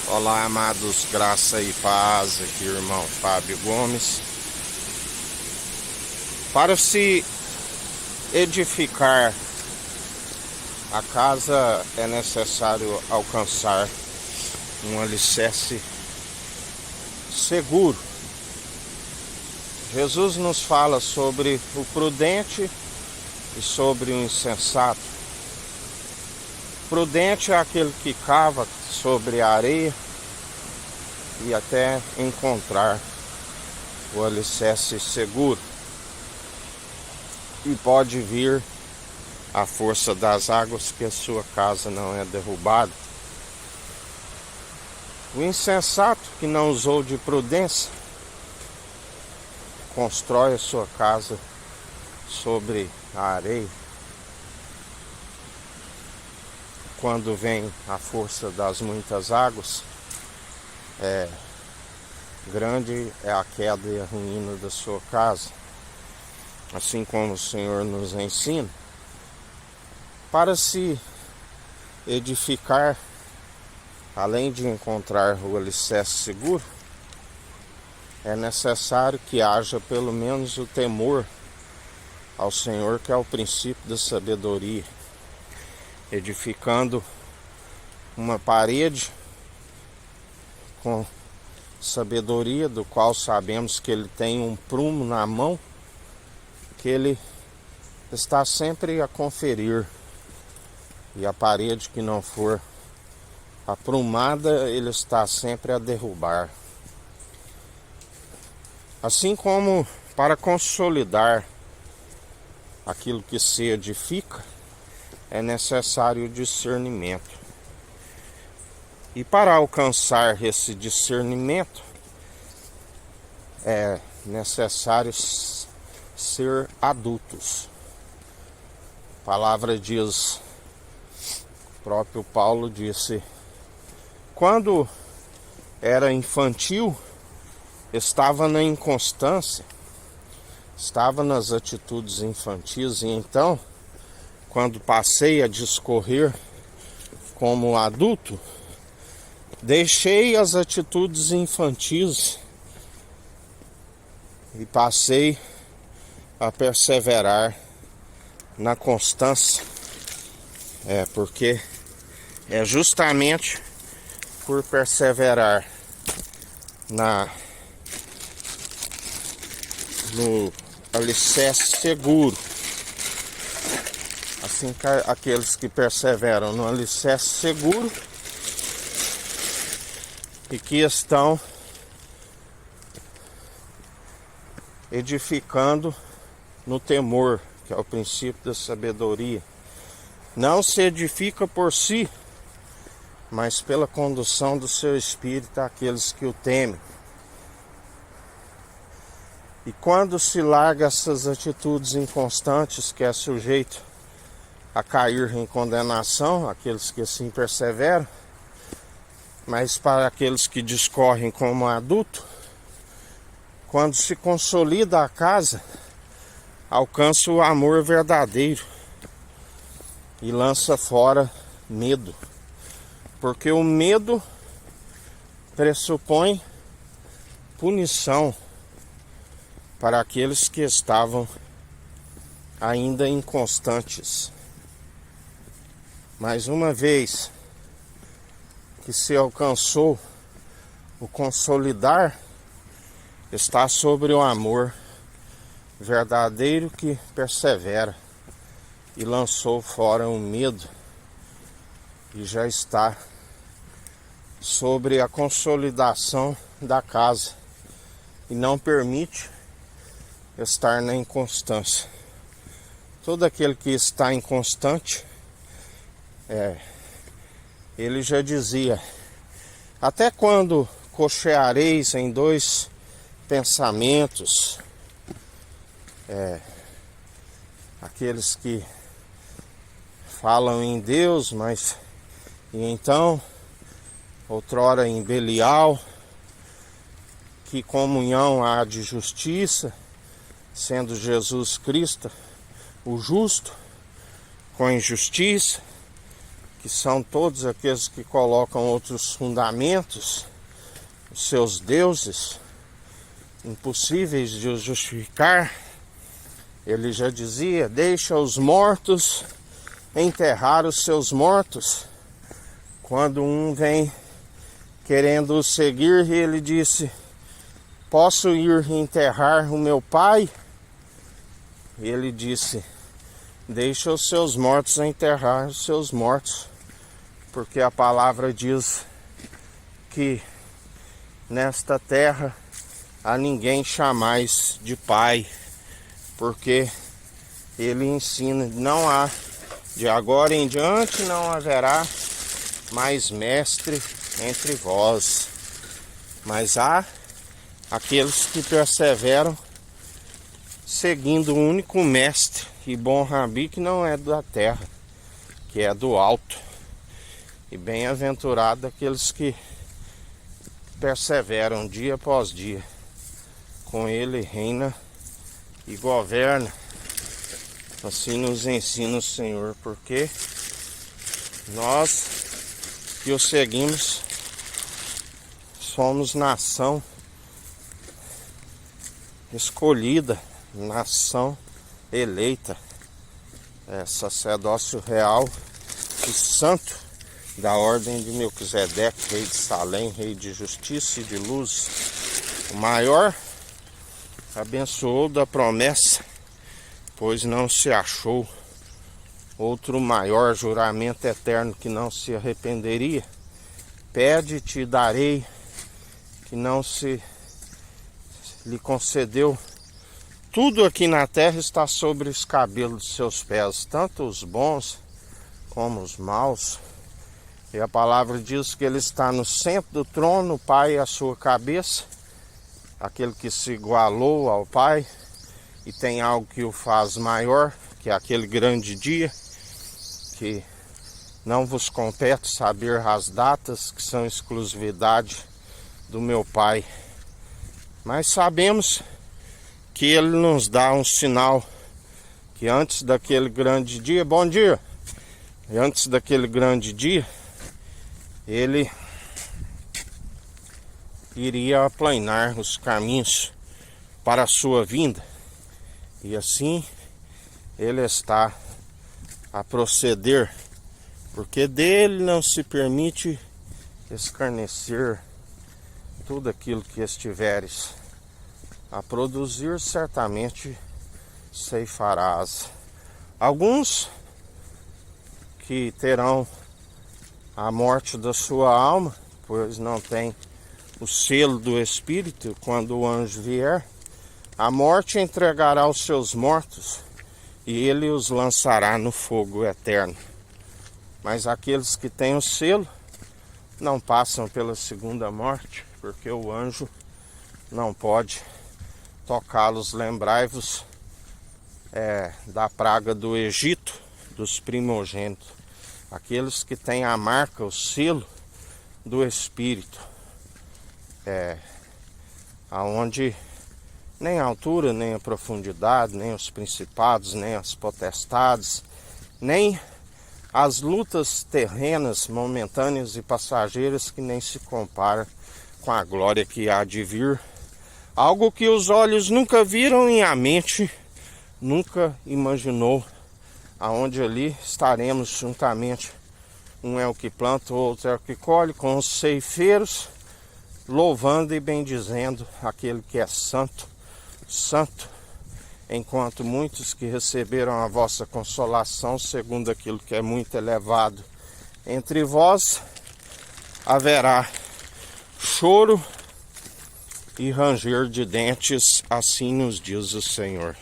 Olá, amados, graça e paz, aqui irmão Fábio Gomes. Para se edificar a casa é necessário alcançar um alicerce seguro. Jesus nos fala sobre o prudente e sobre o insensato. Prudente é aquele que cava sobre a areia e até encontrar o alicerce seguro. E pode vir a força das águas que a sua casa não é derrubada. O insensato que não usou de prudência constrói a sua casa sobre a areia. Quando vem a força das muitas águas, grande é a queda e a ruína da sua casa. Assim como o Senhor nos ensina, para se edificar, além de encontrar o alicerce seguro, é necessário que haja pelo menos o temor ao Senhor, que é o princípio da sabedoria. Edificando uma parede com sabedoria, do qual sabemos que ele tem um prumo na mão, que ele está sempre a conferir, e a parede que não for aprumada, ele está sempre a derrubar. Assim como para consolidar aquilo que se edifica, é necessário discernimento. E para alcançar esse discernimento, é necessário ser adultos. A palavra diz, o próprio Paulo disse, quando era infantil, estava na inconstância, estava nas atitudes infantis, e então, quando passei a discorrer como adulto, deixei as atitudes infantis e passei a perseverar na constância. Porque é justamente por perseverar no alicerce seguro, assim que aqueles que perseveram no alicerce seguro e que estão edificando no temor, que é o princípio da sabedoria. Não se edifica por si, mas pela condução do seu espírito àqueles que o temem. E quando se larga essas atitudes inconstantes, que é sujeito a cair em condenação, aqueles que assim perseveram, mas para aqueles que discorrem como adulto, quando se consolida a casa, alcança o amor verdadeiro e lança fora medo, porque o medo pressupõe punição para aqueles que estavam ainda inconstantes. Mais uma vez que se alcançou o consolidar, está sobre o amor verdadeiro que persevera, e lançou fora o medo, e já está sobre a consolidação da casa, e não permite estar na inconstância. Todo aquele que está inconstante, ele já dizia, até quando cocheareis em dois pensamentos, aqueles que falam em Deus, mas e então outrora em Belial, que comunhão há de justiça, sendo Jesus Cristo o justo, com a injustiça, que são todos aqueles que colocam outros fundamentos, os seus deuses, impossíveis de justificar. Ele já dizia: deixa os mortos enterrar os seus mortos. Quando um vem querendo o seguir, ele disse: posso ir enterrar o meu pai? Ele disse: deixa os seus mortos enterrar os seus mortos, porque a palavra diz que nesta terra a ninguém chamais de pai, porque ele ensina: não há, de agora em diante não haverá mais mestre entre vós, mas há aqueles que perseveram seguindo o único mestre e bom rabi, que não é da terra, que é do alto. E bem-aventurado aqueles que perseveram dia após dia. Com ele reina e governa. Assim nos ensina o Senhor, porque nós que o seguimos somos nação escolhida, nação eleita, sacerdócio real e santo da ordem de Melquisedeque, rei de Salém, rei de justiça e de luz. O maior abençoou da promessa, pois não se achou outro maior juramento eterno que não se arrependeria. Pede, te darei, que não se lhe concedeu. Tudo aqui na terra está sobre os cabelos de seus pés, tanto os bons como os maus. E a palavra diz que ele está no centro do trono, o Pai é a sua cabeça, aquele que se igualou ao Pai e tem algo que o faz maior, que é aquele grande dia, que não vos compete saber as datas, que são exclusividade do meu Pai. Mas sabemos que ele nos dá um sinal, que antes daquele grande dia, bom dia, e antes daquele grande dia, ele iria aplanar os caminhos para a sua vinda. E assim ele está a proceder, porque dele não se permite escarnecer. Tudo aquilo que estiveres a produzir, certamente ceifarás. Alguns que terão a morte da sua alma, pois não tem o selo do Espírito. Quando o anjo vier, a morte entregará os seus mortos e ele os lançará no fogo eterno. Mas aqueles que têm o selo não passam pela segunda morte, porque o anjo não pode tocá-los. Lembrai-vos da praga do Egito, dos primogênitos, aqueles que têm a marca, o selo do Espírito, aonde nem a altura, nem a profundidade, nem os principados, nem as potestades, nem as lutas terrenas, momentâneas e passageiras, que nem se compara com a glória que há de vir. Algo que os olhos nunca viram e a mente nunca imaginou, aonde ali estaremos juntamente. Um é o que planta, o outro é o que colhe, com os ceifeiros, louvando e bendizendo aquele que é santo, santo, enquanto muitos que receberam a vossa consolação, segundo aquilo que é muito elevado entre vós, haverá choro e ranger de dentes, assim nos diz o Senhor.